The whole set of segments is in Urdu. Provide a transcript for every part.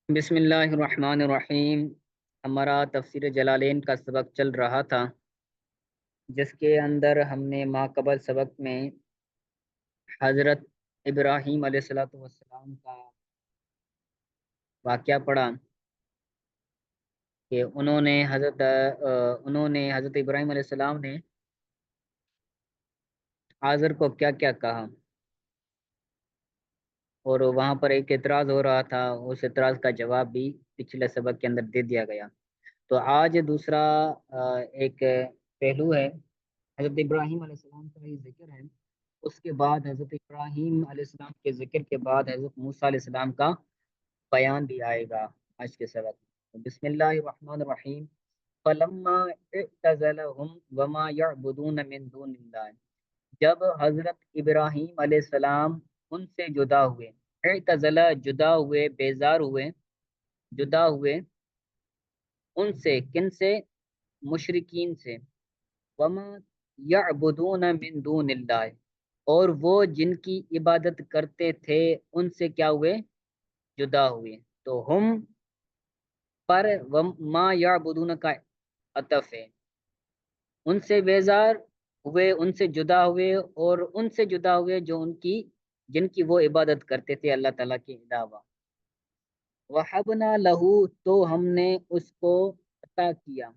بسم اللہ الرحمن الرحیم۔ ہمارا تفسیر جلالین کا سبق چل رہا تھا، جس کے اندر ہم نے ماقبل سبق میں حضرت ابراہیم علیہ السلام کا واقعہ پڑھا کہ انہوں نے حضرت ابراہیم علیہ السلام نے حاضر کو کیا کیا کہا، اور وہاں پر ایک اعتراض ہو رہا تھا، اس اعتراض کا جواب بھی پچھلے سبق کے اندر دے دیا گیا۔ تو آج دوسرا ایک پہلو ہے، حضرت ابراہیم علیہ السلام کا یہ ذکر ہے، اس کے بعد حضرت ابراہیم علیہ السلام کے ذکر کے بعد حضرت موسیٰ علیہ السلام کا بیان بھی آئے گا آج کے سبق میں۔ بسم اللہ الرحمن الرحیم۔ فلما اعتزلهم وما يعبدون من دون اللہ، جب حضرت ابراہیم علیہ السلام ان سے جدا ہوئے، اعتزلہ جدا ہوئے، بیزار ہوئے، جدا ہوئے ان سے، کن سے؟ مشرکین سے۔ وما یعبدون من دون اللہ، اور وہ جن کی عبادت کرتے تھے ان سے کیا ہوئے؟ جدا ہوئے۔ تو ہم پر ما یعبدون کا عطف ہے، ان سے بیزار ہوئے، ان سے جدا ہوئے، اور ان سے جدا ہوئے جو جن کی وہ عبادت کرتے تھے اللہ تعالیٰ کے علاوہ۔ وَحَبْنَا لَهُ، تو ہم نے اس کو عطا کیا،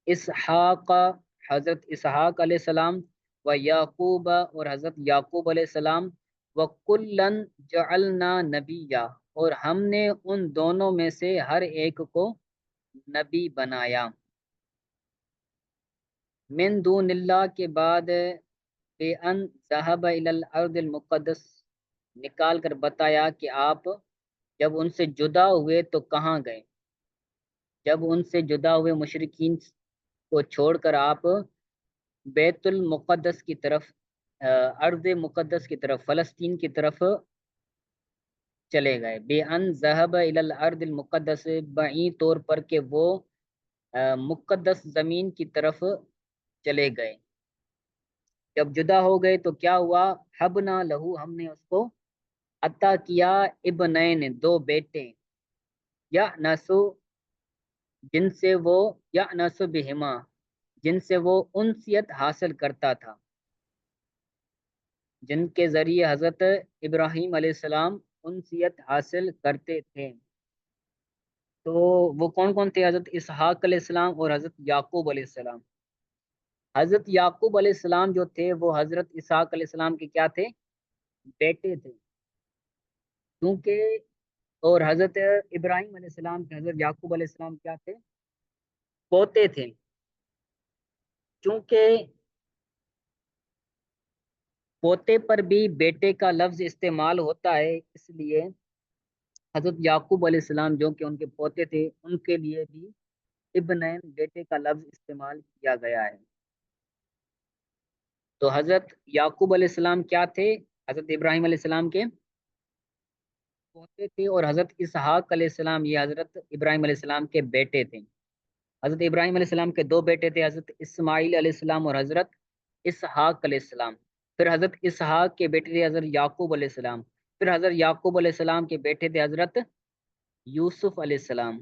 اسحاق، حضرت اسحاق علیہ السلام، و یعقوب، اور حضرت یعقوب علیہ السلام، و کلن جعلنا نبیا، اور ہم نے ان دونوں میں سے ہر ایک کو نبی بنایا۔ من دون اللہ کے بعد، بے ان ذهب الى الارض المقدس، نکال کر بتایا کہ آپ جب ان سے جدا ہوئے تو کہاں گئے، جب ان سے جدا ہوئے مشرکین کو چھوڑ کر آپ بیت المقدس کی طرف، ارض مقدس کی طرف، فلسطین کی طرف چلے گئے۔ بے ان ذهب الى الارض المقدس، بعین طور پر کہ وہ مقدس زمین کی طرف چلے گئے۔ جب جدا ہو گئے تو کیا ہوا؟ حبنا لہو، ہم نے اس کو عطا کیا، ابنین، دو بیٹے، یا نسو، جن سے وہ، یا نسو بہما، جن سے وہ انسیت حاصل کرتا تھا، جن کے ذریعے حضرت ابراہیم علیہ السلام انسیت حاصل کرتے تھے۔ تو وہ کون کون تھے؟ حضرت اسحاق علیہ السلام اور حضرت یعقوب علیہ السلام۔ حضرت یعقوب علیہ السلام جو تھے وہ حضرت اسحاق علیہ السلام کے کیا تھے؟ بیٹے تھے، کیونکہ، اور حضرت ابراہیم علیہ السلام کے حضرت یعقوب علیہ السلام کیا تھے؟ پوتے تھے، چونکہ پوتے پر بھی بیٹے کا لفظ استعمال ہوتا ہے، اس لیے حضرت یعقوب علیہ السلام جو کہ ان کے پوتے تھے، ان کے لیے بھی ابنین، بیٹے کا لفظ استعمال کیا گیا ہے۔ تو حضرت یعقوب علیہ السلام کیا تھے؟ حضرت ابراہیم علیہ السلام کے پوتے تھے، اور حضرت اسحاق علیہ السلام یہ حضرت ابراہیم علیہ السلام کے بیٹے تھے۔ حضرت ابراہیم علیہ السلام کے دو بیٹے تھے، حضرت اسماعیل علیہ السلام اور حضرت اسحاق علیہ السلام۔ پھر حضرت اسحاق کے بیٹے تھے حضرت یعقوب علیہ السلام، پھر حضرت یعقوب علیہ السلام کے بیٹے تھے حضرت یوسف علیہ السلام۔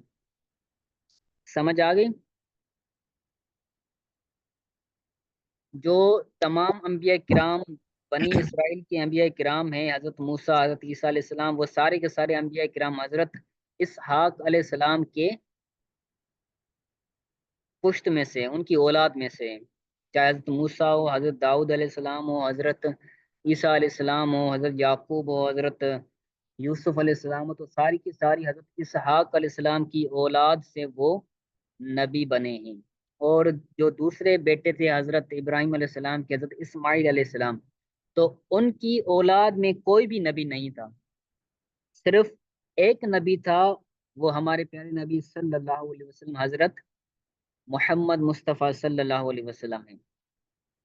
سمجھ آ گئی؟ جو تمام انبیاء کرام، بنی اسرائیل کے انبیاء کرام ہیں، حضرت موسیٰ، حضرت عیسیٰ علیہ السلام، وہ سارے کے سارے انبیاء کرام حضرت اسحاق علیہ السلام کے پشت میں سے، ان کی اولاد میں سے، چاہے حضرت موسیٰ ہو، حضرت داؤد علیہ السلام ہو، حضرت عیسیٰ علیہ السلام ہو، حضرت یعقوب ہو، حضرت یوسف علیہ السلام ہو، تو ساری کی ساری حضرت اسحاق علیہ السلام کی اولاد سے وہ نبی بنے ہیں۔ اور جو دوسرے بیٹے تھے حضرت ابراہیم علیہ السلام کے، حضرت اسماعیل علیہ السلام، تو ان کی اولاد میں کوئی بھی نبی نہیں تھا، صرف ایک نبی تھا، وہ ہمارے پیارے نبی صلی اللہ علیہ وسلم، حضرت محمد مصطفیٰ صلی اللہ علیہ وسلم ہیں۔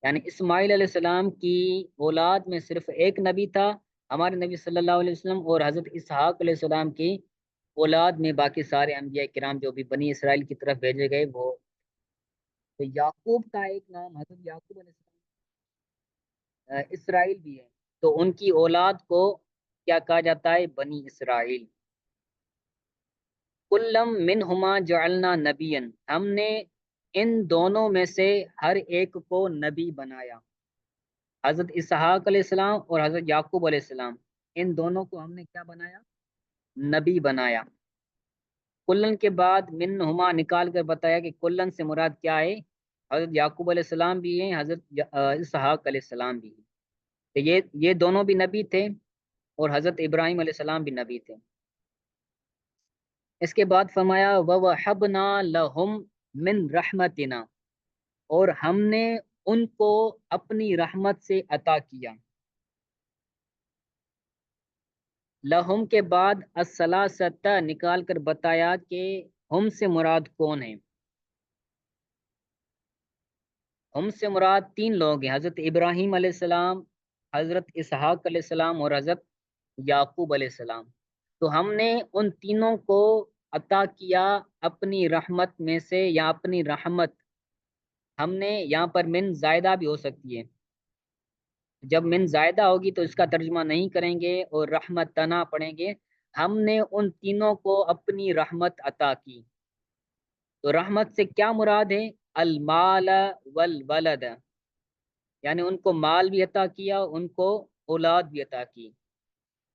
یعنی اسماعیل علیہ السلام کی اولاد میں صرف ایک نبی تھا، ہمارے نبی صلی اللہ علیہ وسلم، اور حضرت اسحاق علیہ السلام کی اولاد میں باقی سارے انبیاء کرام جو بھی بنی اسرائیل کی طرف بھیجے گئے وہ۔ تو یعقوب کا ایک نام، حضرت یعقوب علیہ السلام اسرائیل بھی ہے، تو ان کی اولاد کو کیا کہا جاتا ہے؟ بنی اسرائیل۔ کلم منہما جعلنا نبیا، ہم نے ان دونوں میں سے ہر ایک کو نبی بنایا۔ حضرت اسحاق علیہ السلام اور حضرت یعقوب علیہ السلام، ان دونوں کو ہم نے کیا بنایا؟ نبی بنایا۔ کلن کے بعد منہما نکال کر بتایا کہ کلن سے مراد کیا ہے؟ حضرت یعقوب علیہ السلام بھی ہیں، حضرت اسحاق علیہ السلام بھی ہیں، تو یہ دونوں بھی نبی تھے، اور حضرت ابراہیم علیہ السلام بھی نبی تھے۔ اس کے بعد فرمایا وَوَهَبْنَا لَهُم مِّن رَحْمَتِنَا، اور ہم نے ان کو اپنی رحمت سے عطا کیا۔ لہم کے بعد الثلاثہ نکال کر بتایا کہ ہم سے مراد کون ہیں۔ ہم سے مراد تین لوگ ہیں، حضرت ابراہیم علیہ السلام، حضرت اسحاق علیہ السلام اور حضرت یعقوب علیہ السلام۔ تو ہم نے ان تینوں کو عطا کیا اپنی رحمت میں سے، یا اپنی رحمت، ہم نے یہاں پر من زائدہ بھی ہو سکتی ہے، جب من زائدہ ہوگی تو اس کا ترجمہ نہیں کریں گے اور رحمت تنا پڑھیں گے۔ ہم نے ان تینوں کو اپنی رحمت عطا کی۔ تو رحمت سے کیا مراد ہے؟ المال والولد، یعنی ان کو مال بھی عطا کیا، ان کو اولاد بھی عطا کی۔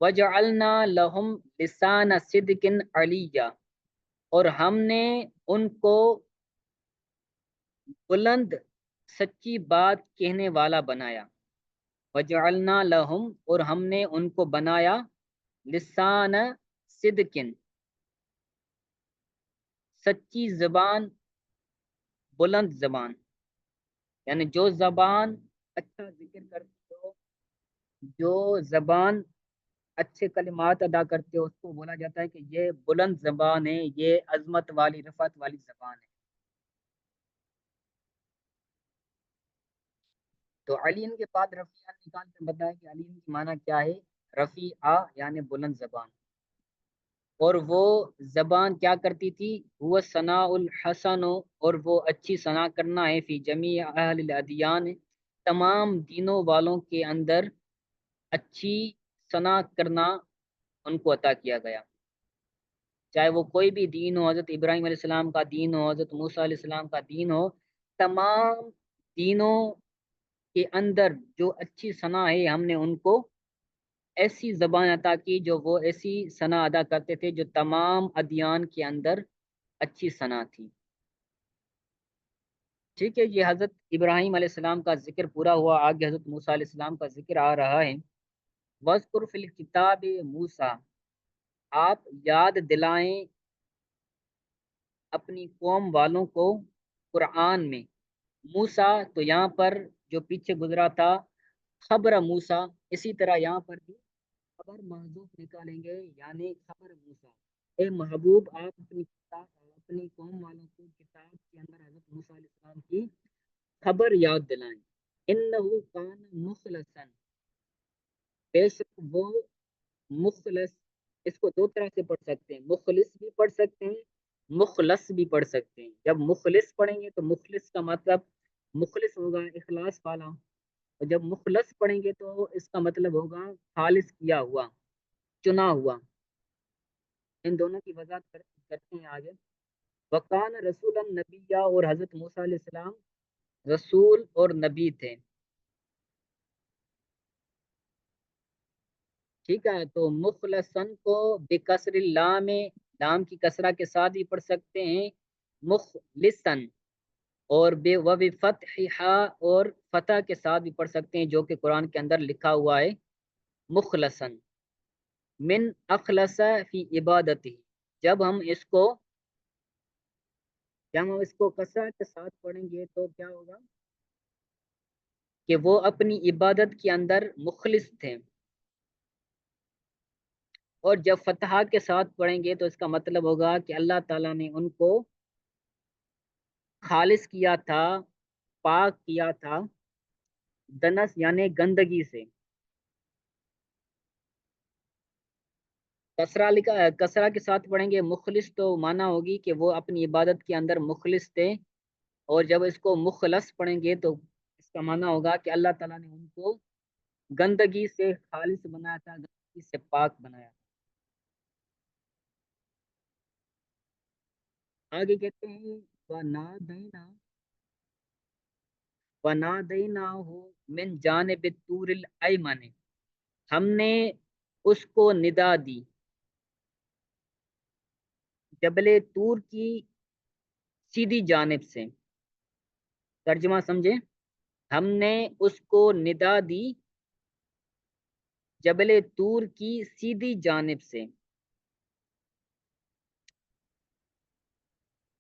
وجعلنا لہم لسان صدق علیہ، اور ہم نے ان کو بلند سچی بات کہنے والا بنایا۔ وجعلنا لہم، اور ہم نے ان کو بنایا لسان صدق، سچی زبان، بلند زبان، یعنی جو زبان اچھا ذکر کرتی ہو، جو زبان اچھے کلمات ادا کرتے ہو، اس کو بولا جاتا ہے کہ یہ بلند زبان ہے، یہ عظمت والی، رفعت والی زبان ہے۔ تو علین کے بعد رفیع نکال کر بتایا کہ علین کی معنی کیا ہے؟ رفیع یعنی بلند زبان، اور وہ زبان کیا کرتی تھی؟ وہ ثناء الحسن، اور وہ اچھی ثنا کرنا ہے، فی جمیع اہل الادیان، تمام دینوں والوں کے اندر اچھی ثنا کرنا ان کو عطا کیا گیا، چاہے وہ کوئی بھی دین ہو، حضرت ابراہیم علیہ السلام کا دین ہو، حضرت موسیٰ علیہ السلام کا دین ہو، تمام دینوں کے اندر جو اچھی ثنا ہے، ہم نے ان کو ایسی زبان عطا کی جو وہ ایسی ثنا ادا کرتے تھے جو تمام ادیان کے اندر اچھی ثنا تھی۔ ٹھیک ہے، یہ حضرت ابراہیم علیہ السلام کا ذکر پورا ہوا، آگے حضرت موسیٰ علیہ السلام کا ذکر آ رہا ہے۔ وَاذْكُرْ فِي الْكِتَابِ موسیٰ، آپ یاد دلائیں اپنی قوم والوں کو قرآن میں۔ موسیٰ، تو یہاں پر جو پیچھے گزرا تھا خبر موسیٰ، اسی طرح یہاں پر بھی خبر محذوف نکالیں گے، یعنی خبر موسیٰ، اے محبوب آپ اپنی کتاب، اپنی قوم والوں کو کتاب کے اندر حضرت موسیٰ علیہ السلام کی خبر یاد دلائیں۔ انہ کان مخلصا، بے شک وہ مخلص، اس کو دو طرح سے پڑھ سکتے ہیں، مخلص بھی پڑھ سکتے ہیں، مخلص بھی پڑھ سکتے ہیں۔ جب مخلص پڑھیں گے تو مخلص کا مطلب مخلص ہوگا اخلاص والا، اور جب مخلص پڑھیں گے تو اس کا مطلب ہوگا خالص کیا ہوا، چنا ہوا۔ ان دونوں کی وضاحت کرتے ہیں آگے۔ وقان رسول نبی، اور حضرت موسیٰ علیہ السلام رسول اور نبی تھے۔ ٹھیک ہے، تو مخلصن کو بکسر اللام، لام کی کسرہ کے ساتھ بھی پڑھ سکتے ہیں مخلصن، اور بے و فتحہ، اور فتح کے ساتھ بھی پڑھ سکتے ہیں، جو کہ قرآن کے اندر لکھا ہوا ہے مخلصن۔ من اخلص فی عبادتی، جب ہم اس کو کسرہ کے ساتھ پڑھیں گے تو کیا ہوگا کہ وہ اپنی عبادت کے اندر مخلص تھے، اور جب فتحہ کے ساتھ پڑھیں گے تو اس کا مطلب ہوگا کہ اللہ تعالیٰ نے ان کو خالص کیا تھا، پاک کیا تھا، دنس یعنی گندگی سے۔ کسرہ کے ساتھ پڑھیں گے مخلص، تو معنی ہوگی کہ وہ اپنی عبادت کے اندر مخلص تھے، اور جب اس کو مخلص پڑھیں گے تو اس کا معنی ہوگا کہ اللہ تعالیٰ نے ان کو گندگی سے خالص بنایا تھا، گندگی سے پاک بنایا۔ آگے کہتے ہیں وَنَادَيْنَاهُ مِنْ جَانِبِ الطُّورِ الْأَيْمَنِ، ہم نے اس کو ندا دی جبل طور کی سیدھی جانب سے۔ ترجمہ سمجھے، ہم نے اس کو ندا دی جبل طور کی سیدھی جانب سے،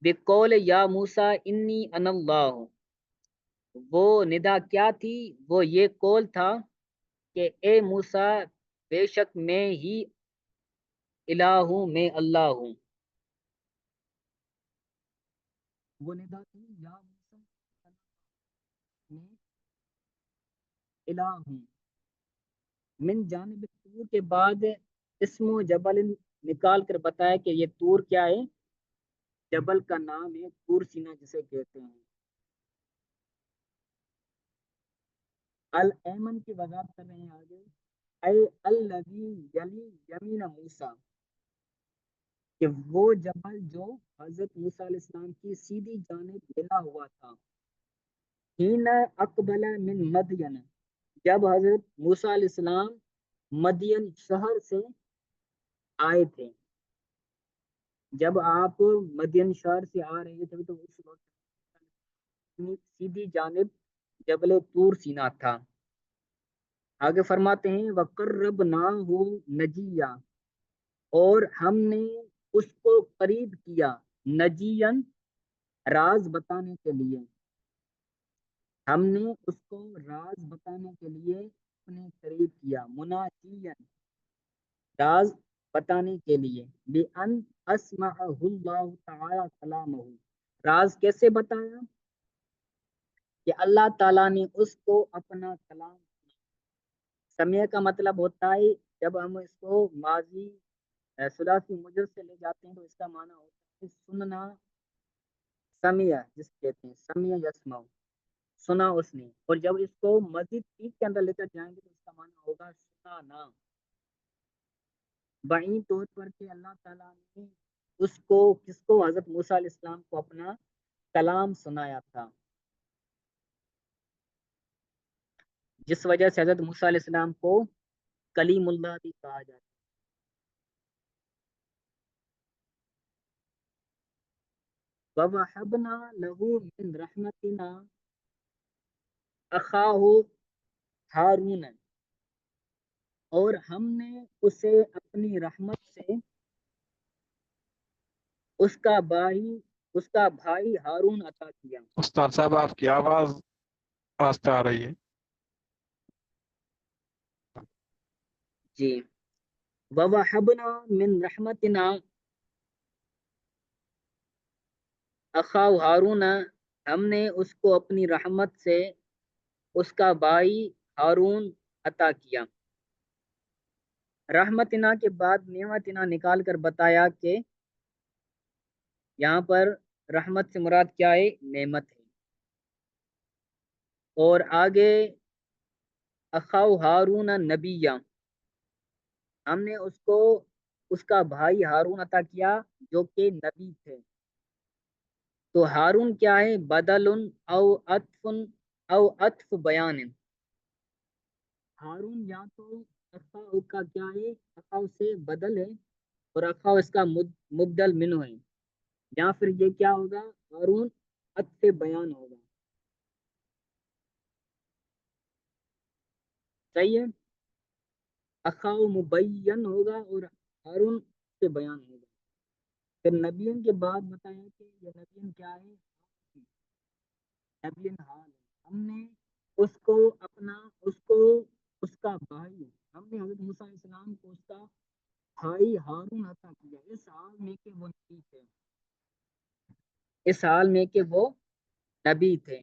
بقول یا موسیٰ انی انا اللہ۔ وہ ندا کیا تھی؟ وہ یہ قول تھا کہ اے موسیٰ بے شک میں ہی الہ ہوں، میں اللہ ہوں۔ وہ ندا تھی یا موسیٰ میں الہ ہوں، من جانب طور کے بعد اسم و جبل نکال کر بتایا کہ یہ طور کیا ہے؟ جبل کا نام ہے، طور سینا جسے کہتے ہیں۔ الایمن کی وضاحت کر رہے ہیں آگے، اے الذی یلی یمین موسیٰ، کہ وہ جبل جو حضرت موسیٰ علیہ السلام کی سیدھی جانب ملا ہوا تھا۔ حین اقبل من مدین، جب حضرت موسیٰ علیہ السلام مدین شہر سے آئے تھے، جب آپ مدین شہر سے آ رہے تھے تو اس وقت سیدھی جانب جبل طور سینا تھا۔ آگے فرماتے ہیں وَقَرَّبْنَاهُ نَجِيًّا، اور ہم نے اس کو قریب کیا، نجین راز بتانے کے لیے، ہم نے اس کو راز بتانے کے لیے اپنے قریب کیا، مناجین راز بتانے کے لیے، بِأَنْ أَسْمَعَهُ اللَّهُ تَعَالَى كَلَامَهُ، راز کیسے بتایا؟ کہ اللہ تعالیٰ نے اس کو اپنا کلام سمیع کا مطلب ہوتا ہے، جب ہم اس کو ماضی ثلاثی مجرد سے لے جاتے ہیں تو اس کا معنی ہوتا ہے سننا، سمیع جس کہتے ہیں، سمیع یسمع، سنا اس نے، اور جب اس کو مزید چیز کے اندر لے کر جائیں گے تو اس کا معنی ہوگا سنانا۔ بعین طور پر کہ اللہ تعالیٰ نے اس کو کس کو؟ حضرت موسیٰ علیہ السلام کو اپنا کلام سنایا تھا، جس وجہ سے حضرت موسیٰ علیہ السلام کو کلیم اللہ بھی کہا جاتا ہے۔ وَوَهَبْنَا لَهُ مِنْ رَحْمَتِنَا أَخَاهُ ہارون، اور ہم نے اسے اپنی رحمت سے اس کا بھائی ہارون عطا کیا۔ استاد صاحب آپ کی آواز آہستہ آ رہی ہے۔ جی، وَوَهَبْنَا مِنْ رَحْمَتِنَا أَخَاهُ ہارون، ہم نے اس کو اپنی رحمت سے اس کا بھائی ہارون عطا کیا۔ رحمتنا کے بعد نعمتنا نکال کر بتایا کہ یہاں پر رحمت سے مراد کیا ہے؟ نعمت ہے۔ اور آگے اخاؤ ہارون نبیہ، ہم نے اس کو اس کا بھائی ہارون عطا کیا جو کہ نبی تھے۔ تو ہارون کیا ہے؟ بدل او عطف بیان، ہارون یا تو اخاؤ کا کیا ہے؟ اخاؤ سے بدل ہے، اور اخاؤ اس کا مبدل منہ ہے، یا پھر یہ کیا ہوگا؟ ہارون عطف بیان ہوگا۔ صحیح ہے، اخاؤ مبین ہوگا اور ہارون سے بیان ہوگا۔ پھر نبیین کے بعد بتایا کہ یہ نبیین کیا ہے؟ نبیین حال ہے، ہم نے اس کو اپنا اس کا بھائی، ہم نے حضرت موسیٰ علیہ السلام کو اس کا بھائی ہارون عطا کیا، اس حال میں کہ وہ نبی تھے، اس حال میں کہ وہ نبی تھے۔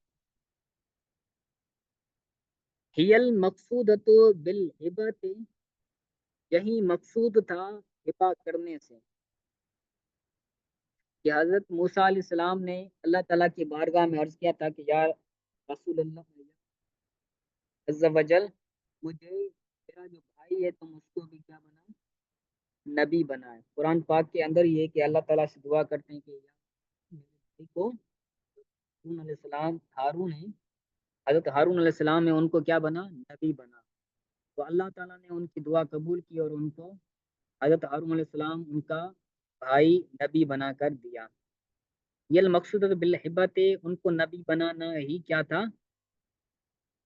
ہی المقصودۃ بالہبۃ، یہی مقصود تھا ہبہ کرنے سے، کہ حضرت موسیٰ علیہ السلام نے اللہ تعالیٰ کی بارگاہ میں عرض کیا تھا کہ یا رسول اللہ عز و جل، مجھے میرا جو بھائی ہے تم اس کو بھی کیا بنا؟ نبی بنائے۔ قرآن پاک کے اندر یہ کہ اللہ تعالیٰ سے دعا کرتے ہیں کہ بھائی کو ہارون علیہ السلام، ہارون ہے، حضرت ہارون علیہ السلام ہے، ان کو کیا بنا؟ نبی بنا۔ تو اللہ تعالیٰ نے ان کی دعا قبول کی اور ان کو حضرت ہارون علیہ السلام ان کا بھائی نبی بنا کر دیا۔ یہ المقصود بالحبت، ان کو نبی بنانا ہی کیا تھا؟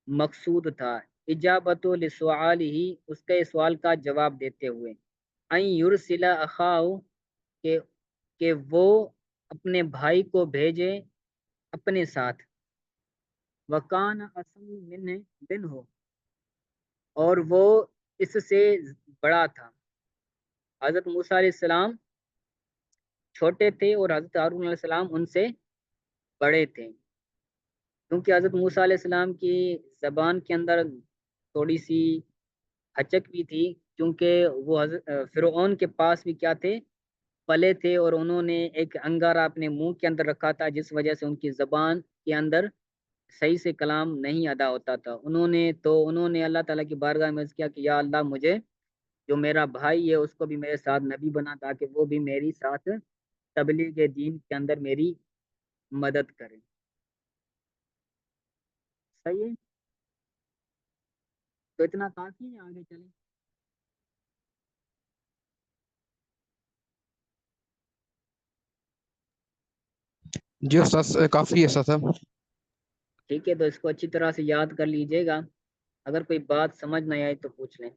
مقصود تھا۔ اجابت لسؤال ہی، اس کے سوال کا جواب دیتے ہوئے، ان یرسل اخاہ، کہ وہ اپنے بھائی کو بھیجے اپنے ساتھ، وکان اسم من ہو، اور وہ اس سے بڑا تھا۔ حضرت موسیٰ علیہ السلام چھوٹے تھے اور حضرت ہارون علیہ السلام ان سے بڑے تھے، کیونکہ حضرت موسیٰ علیہ السلام کی زبان کے اندر تھوڑی سی ہچک بھی تھی، کیونکہ وہ فرعون کے پاس بھی کیا تھے؟ پلے تھے، اور انہوں نے ایک انگارہ اپنے منہ کے اندر رکھا تھا، جس وجہ سے ان کی زبان کے اندر صحیح سے کلام نہیں ادا ہوتا تھا۔ انہوں نے اللہ تعالیٰ کی بارگاہ میں عرض کیا کہ یا اللہ، مجھے جو میرا بھائی ہے اس کو بھی میرے ساتھ نبی بنا، تاکہ وہ بھی میری ساتھ تبلیغ دین کے اندر میری مدد کرے۔ صحیح ہے، تو اتنا کافی ہے، آگے چلیں۔ جی استاد کافی ایسا تھا۔ ٹھیک ہے، تو اس کو اچھی طرح سے یاد کر لیجئے گا، اگر کوئی بات سمجھ نہ آئے تو پوچھ لیں۔